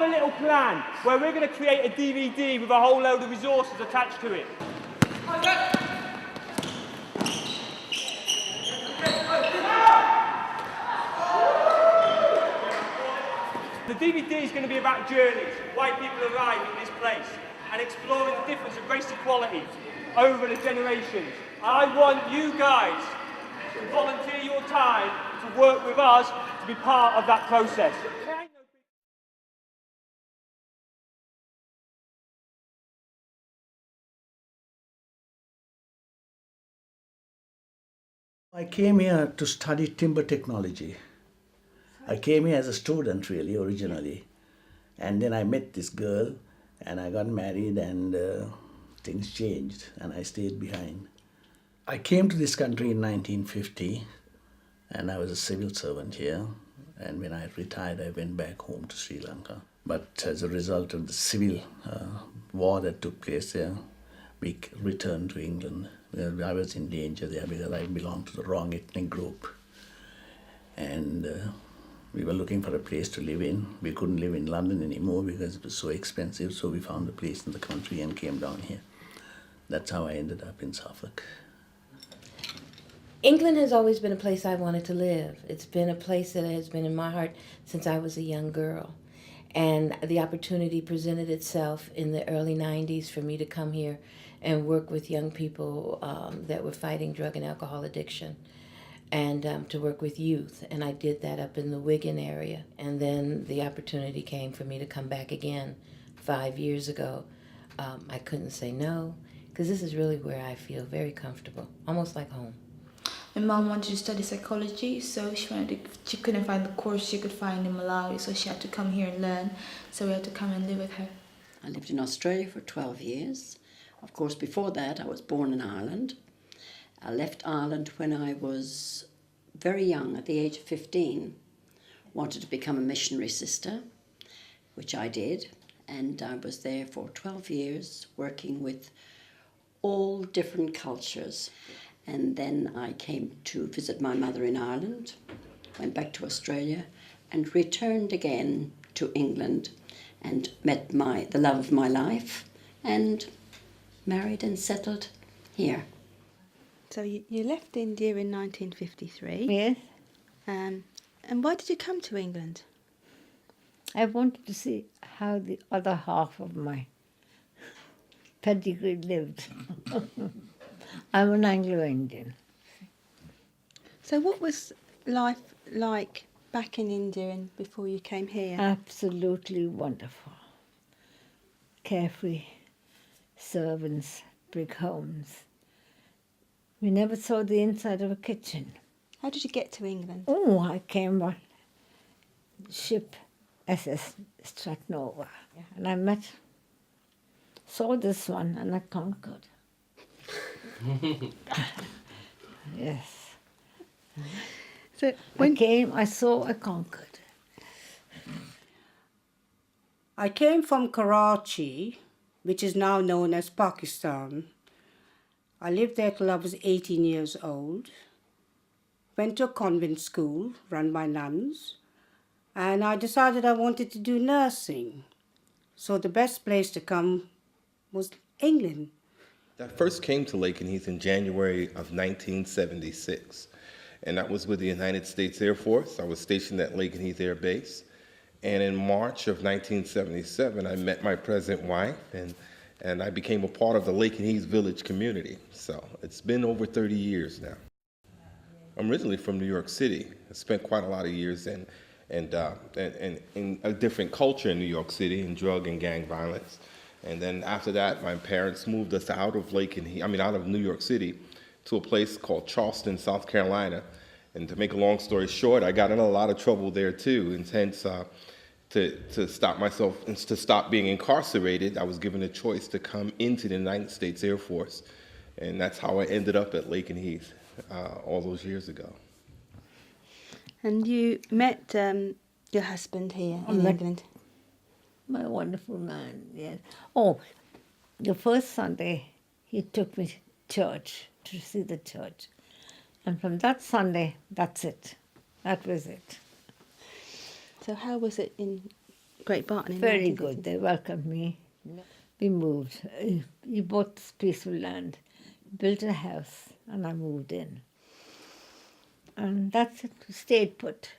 a little plan where we're going to create a DVD with a whole load of resources attached to it. The DVD is going to be about journeys, why people arrive in this place, and exploring the difference of race equality over the generations. I want you guys to volunteer your time to work with us to be part of that process. I came here to study timber technology. I came here as a student, really, originally. And then I met this girl, and I got married, and things changed, and I stayed behind. I came to this country in 1950, and I was a civil servant here. And when I retired, I went back home to Sri Lanka. But as a result of the civil war that took place there, we returned to England. I was in danger there because I belonged to the wrong ethnic group. And we were looking for a place to live in. We couldn't live in London anymore because it was so expensive, so we found a place in the country and came down here. That's how I ended up in Suffolk. England has always been a place I wanted to live. It's been a place that has been in my heart since I was a young girl. And the opportunity presented itself in the early 90s for me to come here and work with young people that were fighting drug and alcohol addiction, and to work with youth. And I did that up in the Wigan area. And then the opportunity came for me to come back again 5 years ago. I couldn't say no, because this is really where I feel very comfortable, almost like home. My mom wanted to study psychology, so she couldn't find the course she could find in Malawi, so she had to come here and learn. So we had to come and live with her. I lived in Australia for 12 years. Of course, before that, I was born in Ireland. I left Ireland when I was very young, at the age of 15. Wanted to become a missionary sister, which I did. And I was there for 12 years, working with all different cultures. And then I came to visit my mother in Ireland, went back to Australia, and returned again to England and met the love of my life, and married and settled here. So you left India in 1953. Yes, And why did you come to England? I wanted to see how the other half of my pedigree lived. I'm an Anglo-Indian. So what was life like back in India and before you came here? Absolutely wonderful. Carefree servants, big homes. We never saw the inside of a kitchen. How did you get to England? Oh, I came on ship SS Stratnova, and I saw this one, and I conquered. Yes. So I saw, I conquered. I came from Karachi, which is now known as Pakistan. I lived there till I was 18 years old. Went to a convent school run by nuns, and I decided I wanted to do nursing. So the best place to come was England. I first came to Lakenheath in January of 1976, and that was with the United States Air Force. I was stationed at Lakenheath Air Base, and in March of 1977, I met my present wife, and I became a part of the Lakenheath Village community. So it's been over 30 years now. I'm originally from New York City. I spent quite a lot of years in a different culture in New York City, in drug and gang violence. And then after that, my parents moved us out of out of New York City to a place called Charleston, South Carolina. And to make a long story short, I got in a lot of trouble there too. And hence, to stop being incarcerated, I was given a choice to come into the United States Air Force. And that's how I ended up at Lakenheath all those years ago. And you met your husband here in England? My wonderful man, yes. Oh, the first Sunday, he took me to church, to see the church. And from that Sunday, that's it. That was it. So how was it in Great Barton in Very 1950. good. They welcomed me. We moved. We bought this piece of land, built a house, and I moved in. And that's it. Stayed put.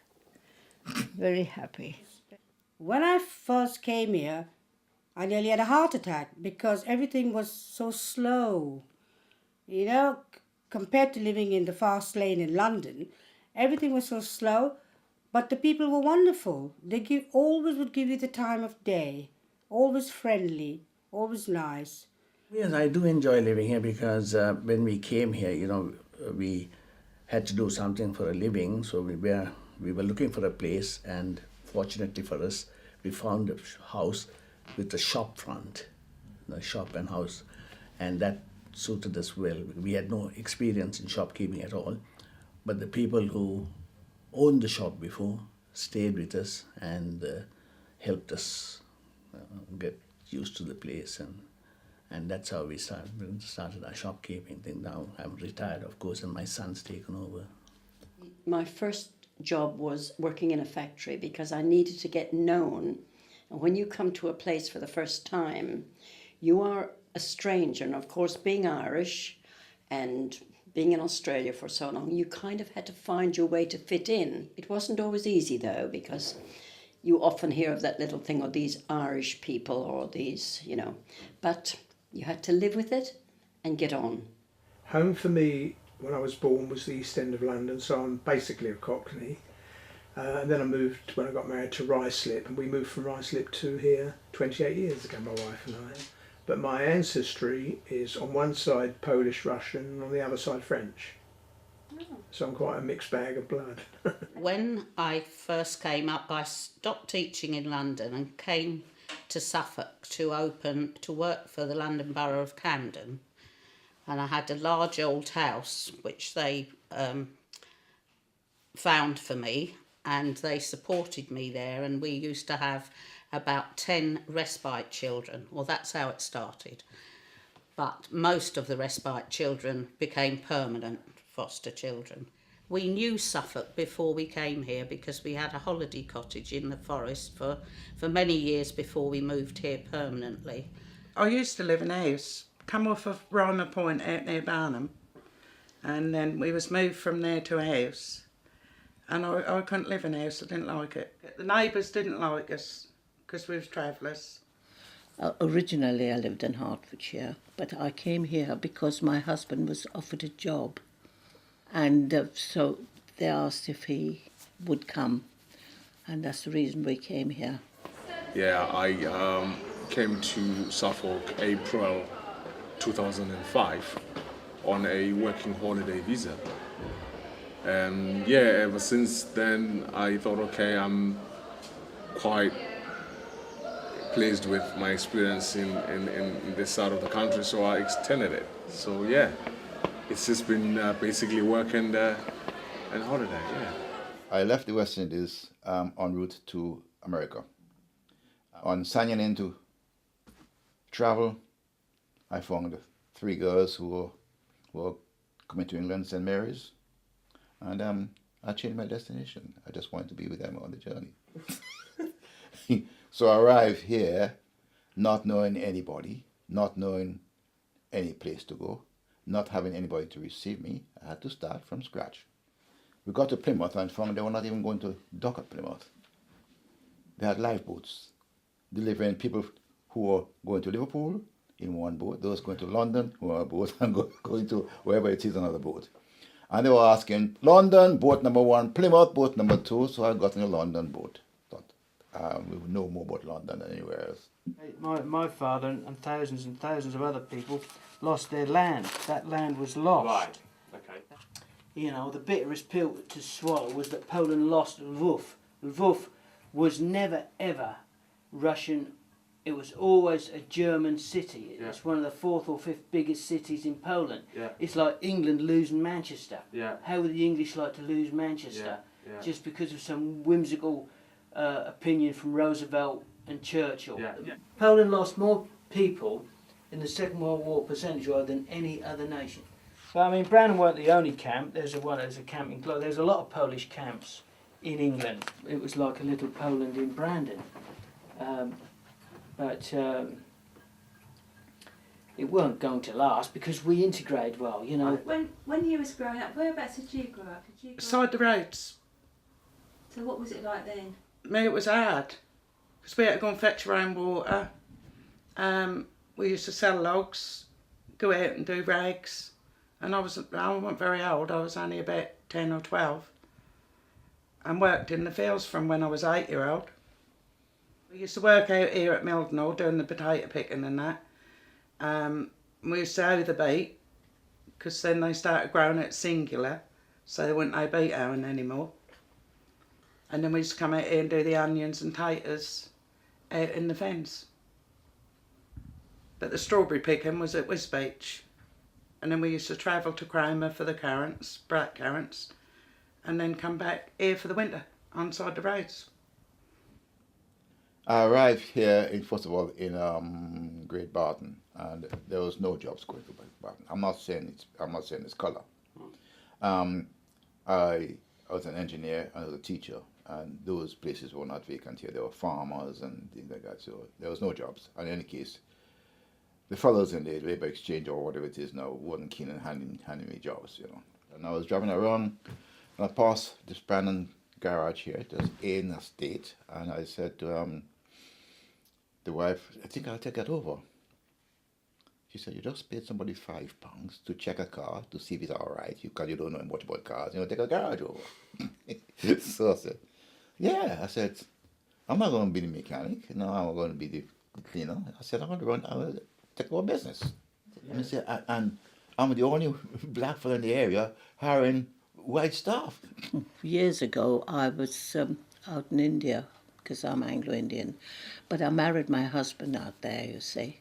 Very happy. When I first came here, I nearly had a heart attack because everything was so slow. You know, compared to living in the fast lane in London, everything was so slow, but the people were wonderful. They always would give you the time of day, always friendly, always nice. Yes, I do enjoy living here because when we came here, we had to do something for a living, so we were looking for a place, and fortunately for us, we found a house with a shop front, a shop and house, and that suited us well. We had no experience in shopkeeping at all, but the people who owned the shop before stayed with us and helped us get used to the place, and that's how we started our shopkeeping thing. Now I'm retired, of course, and my son's taken over. My first job was working in a factory because I needed to get known. And when you come to a place for the first time, you are a stranger. And of course, being Irish and being in Australia for so long, you kind of had to find your way to fit in. It wasn't always easy, though, because you often hear of that little thing, or these Irish people, or these, but you had to live with it and get on. Home for me, when I was born, was the East End of London, so I'm basically a Cockney. And then I moved, when I got married, to Ruislip, and we moved from Ruislip to here 28 years ago, my wife and I. But my ancestry is on one side Polish, Russian, and on the other side French. So I'm quite a mixed bag of blood. When I first came up, I stopped teaching in London and came to Suffolk to work for the London Borough of Camden. And I had a large old house which they found for me, and they supported me there, and we used to have about 10 respite children. Well, that's how it started. But most of the respite children became permanent foster children. We knew Suffolk before we came here because we had a holiday cottage in the forest for many years before we moved here permanently. I used to live in a house, come off of Rhymer Point out near Barnum, and then we was moved from there to a house, and I couldn't live in a house, I didn't like it. The neighbours didn't like us because we was travellers. Originally I lived in Hertfordshire, but I came here because my husband was offered a job, and so they asked if he would come, and that's the reason we came here. Yeah, I came to Suffolk April 2005 on a working holiday visa. And yeah, ever since then I thought, okay, I'm quite pleased with my experience in this side of the country, so I extended it. So yeah, it's just been basically work and holiday, yeah. I left the West Indies en route to America. On signing in to travel, I found 3 girls who were coming to England, St. Mary's, and I changed my destination. I just wanted to be with them on the journey. So I arrived here not knowing anybody, not knowing any place to go, not having anybody to receive me. I had to start from scratch. We got to Plymouth and found they were not even going to dock at Plymouth. They had lifeboats delivering people who were going to Liverpool in one boat, those going to London who were on a boat, and going to wherever it is another boat. And they were asking, London, boat number 1, Plymouth, boat number 2, so I got in a London boat. We would know more about London than anywhere else. My father and thousands of other people lost their land. That land was lost. Right, okay. You know, the bitterest pill to swallow was that Poland lost Lwów. Lwów was never ever Russian. It was always a German city. It's one of the 4th or 5th biggest cities in Poland. Yeah. It's like England losing Manchester. Yeah. How would the English like to lose Manchester? Yeah. Just because of some whimsical opinion from Roosevelt and Churchill. Yeah. Yeah. Poland lost more people in the Second World War percentage-wise than any other nation. But I mean, Brandon weren't the only camp. There's a camp in Glasgow. There's a lot of Polish camps in England. It was like a little Poland in Brandon. But it weren't going to last because we integrate well, you know. When you was growing up, whereabouts did you grow up? Did you grow Beside the roads. So what was it like then? Me, it was hard because we had to go and fetch our own water. We used to sell logs, go out and do rags, and I wasn't very old. I was only about 10 or 12, and worked in the fields from when I was 8-year-old. We used to work out here at Mildenhall doing the potato picking and that. We used to hoe the beet because then they started growing it singular, so they wouldn't no beet hoeing anymore. And then we used to come out here and do the onions and taters out in the fens. But the strawberry picking was at Wisbeach. And then we used to travel to Cromer for the currants, bright currants, and then come back here for the winter on side the roads. I arrived here, first of all, in Great Barton, and there was no jobs going to Great Barton. I'm not saying it's colour. I was an engineer and I was a teacher, and those places were not vacant here. There were farmers and things like that, so there was no jobs. And in any case, the fellows in the labour exchange or whatever it is now weren't keen on handing me jobs, you know. And I was driving around, and I passed this Brandon garage here. It was in a state, and I said to the wife, I think I'll take it over. She said, you just paid somebody £5 to check a car to see if it's all right, because you don't know much about cars, you know, take a garage over. So I said, yeah. I said, I'm not going to be the mechanic, no, I'm going to be the cleaner. I said, I'm going to take over business. And I said, and I'm the only black fellow in the area hiring white staff. Years ago, I was out in India, because I'm Anglo-Indian, but I married my husband out there, you see,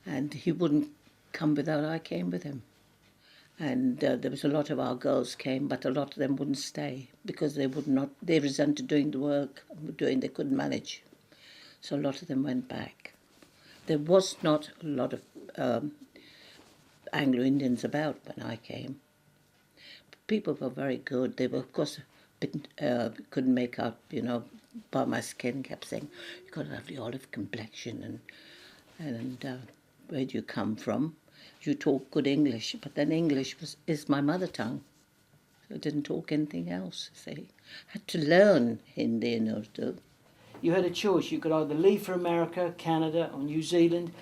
and he wouldn't come without I came with him. And there was a lot of our girls came, but a lot of them wouldn't stay because they resented doing the work, they couldn't manage. So a lot of them went back. There was not a lot of Anglo-Indians about when I came. People were very good. They were, of course, couldn't make out, you know, by my skin, kept saying, you've got a lovely olive complexion, and where do you come from? You talk good English, but then English is my mother tongue. So I didn't talk anything else, see. I had to learn Hindi in order to. You had a choice. You could either leave for America, Canada, or New Zealand,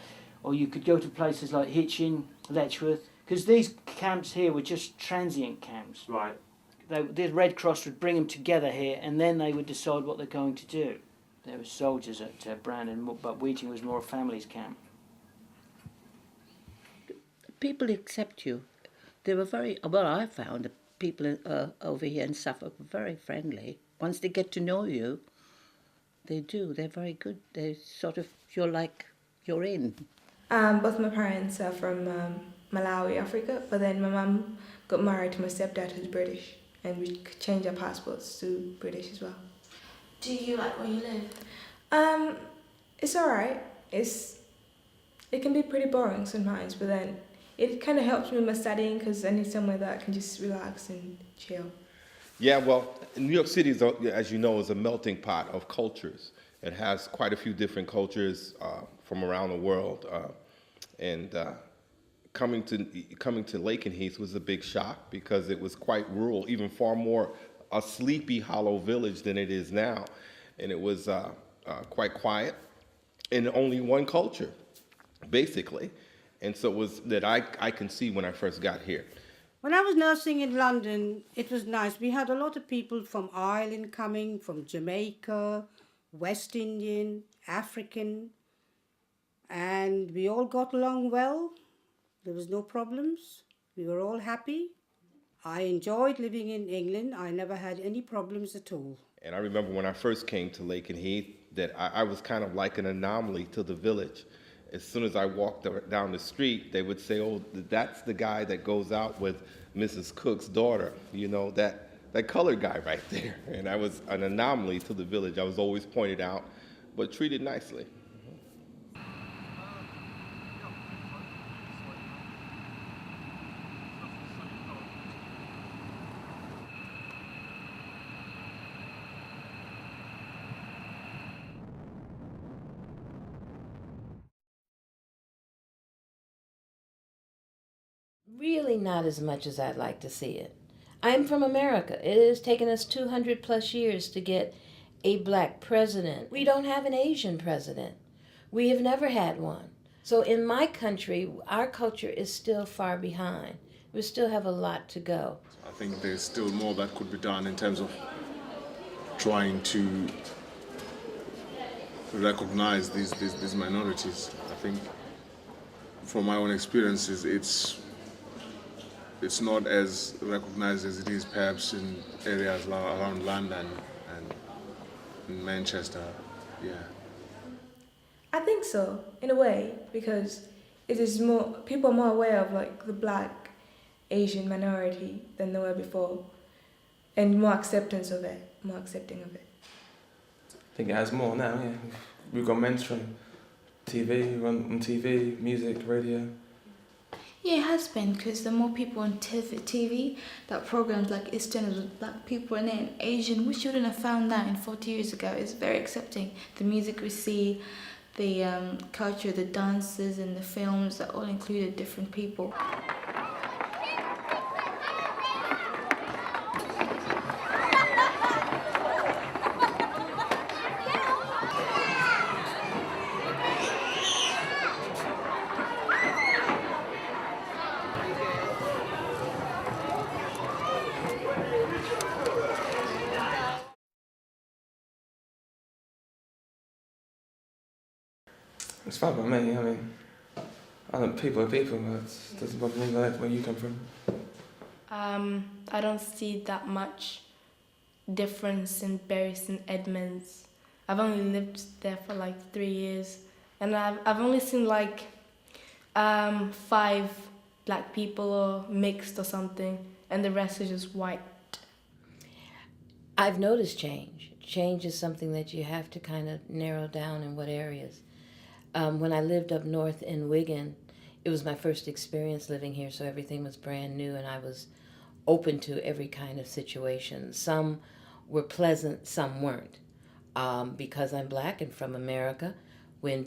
or you could go to places like Hitchin, Letchworth, because these camps here were just transient camps. Right. The Red Cross would bring them together here, and then they would decide what they're going to do. There were soldiers at Brandon, but Weeting was more a family's camp. People accept you. They were very, well, I found that people over here in Suffolk were very friendly. Once they get to know you, they do. They're very good. They sort of, you're in. Both my parents are from Malawi, Africa, but then my mum got married to my stepdad who's British, and we changed our passports to British as well. Do you like where you live? It's alright. It can be pretty boring sometimes, but then it kind of helps me with my studying because I need somewhere that I can just relax and chill. Yeah, well, New York City, is, as you know, is a melting pot of cultures. It has quite a few different cultures from around the world, and coming to Lakenheath was a big shock because it was quite rural, even far more a sleepy, hollow village than it is now, and it was quite quiet, and only one culture, basically, and so it was that I can see when I first got here. When I was nursing in London, it was nice. We had a lot of people from Ireland coming, from Jamaica, West Indian, African, and we all got along well. There was no problems. We were all happy. I enjoyed living in England. I never had any problems at all. And I remember when I first came to Lakenheath that I was kind of like an anomaly to the village. As soon as I walked down the street, they would say, oh, that's the guy that goes out with Mrs. Cook's daughter, you know, that colored guy right there. And I was an anomaly to the village. I was always pointed out, but treated nicely. Really not as much as I'd like to see it. I'm from America. It has taken us 200 plus years to get a black president. We don't have an Asian president. We have never had one. So in my country, our culture is still far behind. We still have a lot to go. I think there's still more that could be done in terms of trying to recognize these minorities. I think from my own experiences, it's not as recognized as it is perhaps in areas around London and in Manchester. Yeah. I think so, in a way, because it is more, people are more aware of like the black Asian minority than they were before, and more acceptance of it, more accepting of it. I think it has more now, yeah. We've got mainstream TV, on TV, music, radio. Yeah, it has been, because the more people on TV, that programs like EastEnders with black people and then Asian, we shouldn't have found that in 40 years ago. It's very accepting. The music we see, the culture, the dances and the films that all included different people. It's fine by me. I mean, I think people are people. It doesn't bother me where you come from. I don't see that much difference in Bury St Edmunds. I've only lived there for like 3 years, and I've only seen like 5 black people or mixed or something, and the rest is just white. I've noticed change. Change is something that you have to kind of narrow down in what areas. When I lived up north in Wigan, it was my first experience living here, so everything was brand new, and I was open to every kind of situation. Some were pleasant, some weren't. Because I'm black and from America, when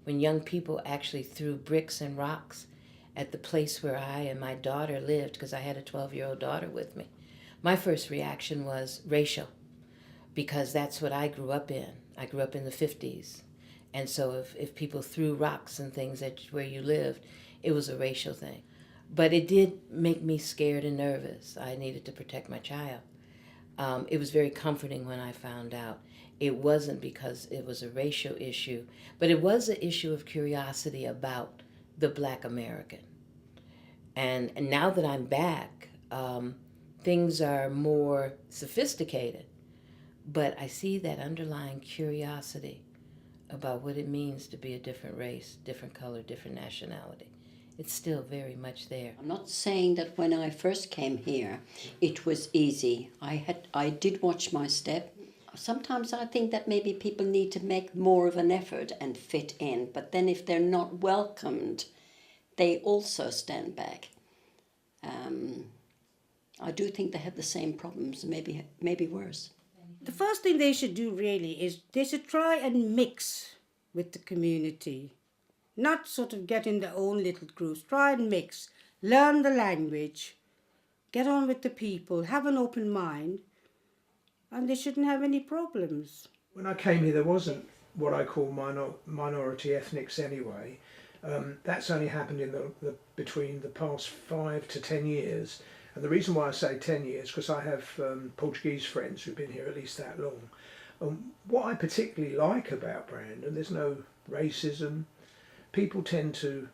young people actually threw bricks and rocks at the place where I and my daughter lived, because I had a 12-year-old daughter with me, my first reaction was racial, because that's what I grew up in. I grew up in the 50s. And so if people threw rocks and things at where you lived, it was a racial thing. But it did make me scared and nervous. I needed to protect my child. It was very comforting when I found out it wasn't because it was a racial issue, but it was an issue of curiosity about the Black American. And now that I'm back, things are more sophisticated, but I see that underlying curiosity about what it means to be a different race, different color, different nationality. It's still very much there. I'm not saying that when I first came here, it was easy. I did watch my step. Sometimes I think that maybe people need to make more of an effort and fit in, but then if they're not welcomed, they also stand back. I do think they have the same problems, maybe worse. The first thing they should do really is they should try and mix with the community. Not sort of get in their own little groups. Try and mix. Learn the language. Get on with the people. Have an open mind. And they shouldn't have any problems. When I came here, there wasn't what I call minority ethnics anyway. That's only happened in between the past 5 to 10 years. And the reason why I say 10 years, because I have Portuguese friends who've been here at least that long. What I particularly like about Brandon, there's no racism. People tend to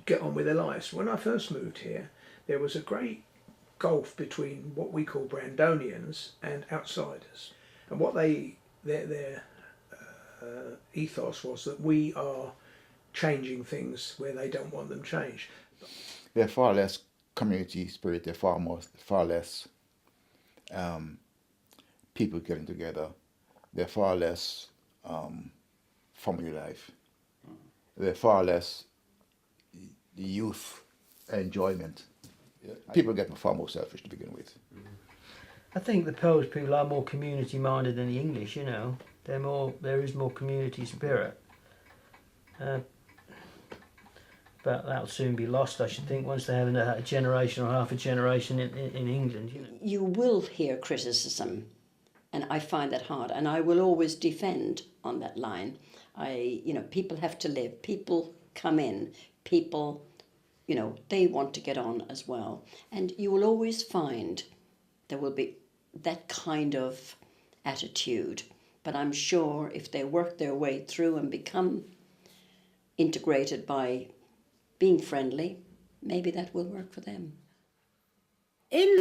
get on with their lives. When I first moved here, there was a great gulf between what we call Brandonians and outsiders. And what their ethos was that we are changing things where they don't want them changed. They're far less community spirit, they're far less people getting together. They're far less family life. They're far less youth enjoyment. People get far more selfish to begin with. I think the Polish people are more community minded than the English, you know. There is more community spirit. but that'll soon be lost, I should think, once they have a generation or half a generation in England. You know. You will hear criticism, and I find that hard, and I will always defend on that line. People have to live. People come in. People, they want to get on as well, and you will always find there will be that kind of attitude. But I'm sure if they work their way through and become integrated by being friendly, maybe that will work for them. In